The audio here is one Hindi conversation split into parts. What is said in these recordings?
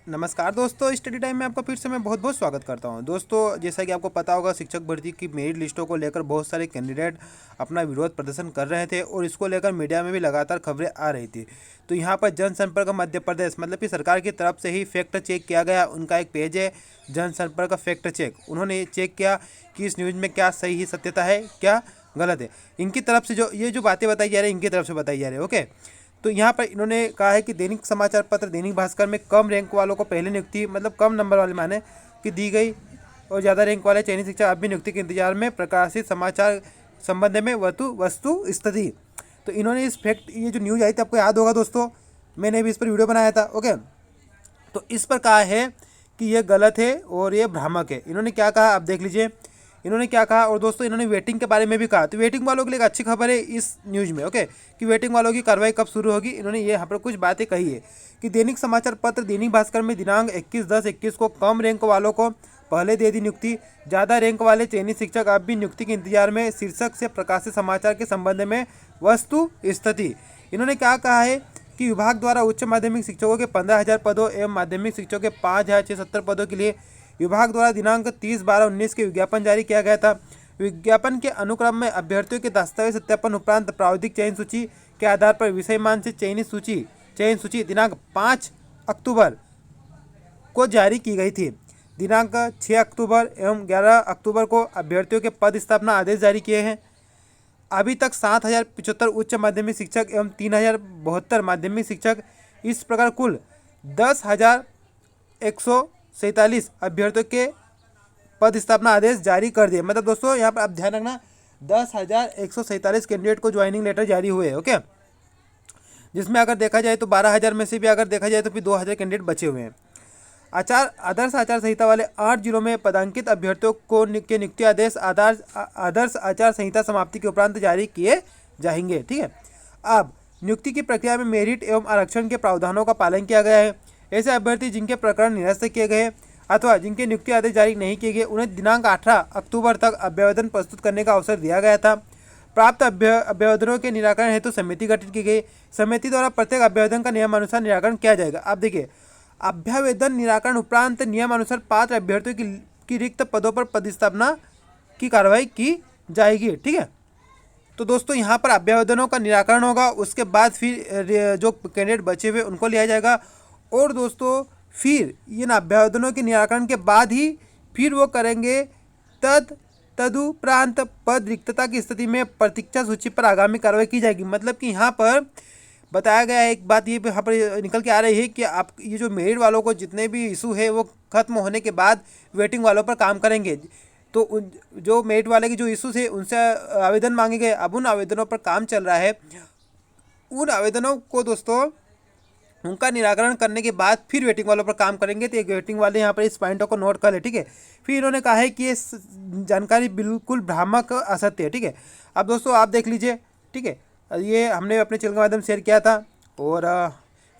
नमस्कार दोस्तों, स्टडी टाइम में आपका फिर से मैं बहुत बहुत स्वागत करता हूं। दोस्तों, जैसा कि आपको पता होगा, शिक्षक भर्ती की मेरिट लिस्टों को लेकर बहुत सारे कैंडिडेट अपना विरोध प्रदर्शन कर रहे थे और इसको लेकर मीडिया में भी लगातार खबरें आ रही थी। तो यहां पर जनसंपर्क मध्य प्रदेश मतलब कि सरकार की तरफ से ही फैक्ट चेक किया गया। उनका एक पेज है जनसंपर्क फैक्ट चेक। उन्होंने चेक किया कि इस न्यूज़ में क्या सही सत्यता है, क्या गलत है। इनकी तरफ से जो बातें बताई जा रही है, इनकी तरफ से बताई जा रही है। ओके, तो यहाँ पर इन्होंने कहा है कि दैनिक समाचार पत्र दैनिक भास्कर में कम रैंक वालों को पहले नियुक्ति, मतलब कम नंबर वाले माने कि दी गई, और ज़्यादा रैंक वाले चयनित शिक्षक अब भी नियुक्ति के इंतजार में। प्रकाशित समाचार संबंध में वस्तु स्थिति। तो इन्होंने इस फैक्ट, ये जो न्यूज़ आई थी आपको याद होगा दोस्तों, मैंने भी इस पर वीडियो बनाया था। ओके, तो इस पर कहा है कि ये गलत है और ये भ्रामक है। इन्होंने क्या कहा आप देख लीजिए, इन्होंने क्या कहा। और दोस्तों, इन्होंने वेटिंग के बारे में भी कहा। तो वेटिंग वालों के लिए एक अच्छी खबर है इस न्यूज़ में। ओके, कि वेटिंग वालों की कार्रवाई कब शुरू होगी। इन्होंने ये यहाँ पर कुछ बातें कही है कि दैनिक समाचार पत्र दैनिक भास्कर में दिनांक 21/10/21 को कम रैंक वालों को पहले दे दी नियुक्ति, ज़्यादा रैंक वाले चयनित शिक्षक अब भी नियुक्ति के इंतजार में। शीर्षक से प्रकाशित समाचार के संबंध में वस्तु स्थिति। इन्होंने क्या कहा है कि विभाग द्वारा उच्च माध्यमिक शिक्षकों के 15,000 पदों एवं माध्यमिक शिक्षकों के 5,670 पदों के लिए विभाग द्वारा दिनांक 30/12/19 के विज्ञापन जारी किया गया था। विज्ञापन के अनुक्रम में अभ्यर्थियों के दस्तावेज सत्यापन उपरांत प्रावधिक चयन सूची के आधार पर विषयमान से चयन सूची दिनांक 5 अक्टूबर को जारी की गई थी। दिनांक 6 अक्टूबर एवं 11 अक्टूबर को अभ्यर्थियों के पद स्थापना आदेश जारी किए हैं। अभी तक 7,075 उच्च माध्यमिक शिक्षक एवं 3,072 माध्यमिक शिक्षक, इस प्रकार कुल 10,147 अभ्यर्थियों के पद स्थापना आदेश जारी कर दिए। मतलब दोस्तों, यहाँ पर आप ध्यान रखना, 10,147 कैंडिडेट को ज्वाइनिंग लेटर जारी हुए। ओके, जिसमें अगर देखा जाए तो 12,000 में से भी अगर देखा जाए तो फिर 2,000 कैंडिडेट बचे हुए हैं। आदर्श आचार संहिता वाले 8 जिलों में पदांकित अभ्यर्थियों को के नियुक्ति आदेश आदर्श आचार संहिता समाप्ति के उपरांत जारी किए जाएंगे। ठीक है, अब नियुक्ति की प्रक्रिया में मेरिट एवं आरक्षण के प्रावधानों का पालन किया गया है। ऐसे अभ्यर्थी जिनके प्रकरण निरस्त किए गए अथवा जिनके नियुक्ति आदेश जारी नहीं किए गए, उन्हें दिनांक 18 अक्टूबर तक अभ्यवेदन प्रस्तुत करने का अवसर दिया गया था। प्राप्त अभ्यवेदनों के निराकरण हेतु समिति गठित की गई। समिति द्वारा प्रत्येक अभ्यवेदन का नियमानुसार निराकरण किया जाएगा। अब देखिए, अभ्यवेदन निराकरण उपरांत नियमानुसार पात्र अभ्यर्थियों की रिक्त पदों पर पदस्थापना की कार्रवाई की जाएगी। ठीक है, तो दोस्तों यहाँ पर अभ्यवेदनों का निराकरण होगा, उसके बाद फिर जो कैंडिडेट बचे हुए उनको लिया जाएगा। और दोस्तों, फिर इन अभ्यवेदनों के निराकरण के बाद ही फिर वो करेंगे तदुपरांत पद रिक्तता की स्थिति में प्रतीक्षा सूची पर आगामी कार्रवाई की जाएगी। मतलब कि यहाँ पर बताया गया है, एक बात ये यहाँ पर निकल के आ रही है कि आप ये जो मेरिट वालों को जितने भी इशू है वो खत्म होने के बाद वेटिंग वालों पर काम करेंगे। तो जो मेरिट वाले के जो इशू थे उनसे आवेदन मांगे गए, अब उन आवेदनों पर काम चल रहा है। उन आवेदनों को दोस्तों उनका निराकरण करने के बाद फिर वेटिंग वालों पर काम करेंगे। तो एक वेटिंग वाले यहाँ पर इस पॉइंटों को नोट कर ले। ठीक है, फिर इन्होंने कहा है कि ये जानकारी बिल्कुल भ्रामक असत्य है। ठीक है, अब दोस्तों आप देख लीजिए। ठीक है, ये हमने अपने चैनल के माध्यम से शेयर किया था और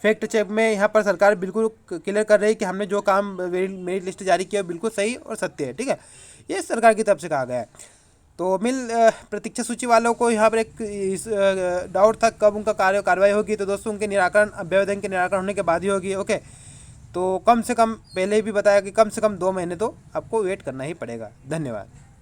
फैक्ट चेक में यहाँ पर सरकार बिल्कुल क्लियर कर रही है कि हमने जो काम मेरिट लिस्ट जारी किया बिल्कुल सही और सत्य है। ठीक है, ये सरकार की तरफ से कहा गया है। तो प्रतीक्षा सूची वालों को यहाँ पर एक डाउट था कब उनका कार्रवाई होगी। तो दोस्तों, उनके निराकरण अभ्यवेदन के निराकरण होने के बाद ही होगी। ओके, तो कम से कम पहले भी बताया कि कम से कम 2 महीने तो आपको वेट करना ही पड़ेगा। धन्यवाद।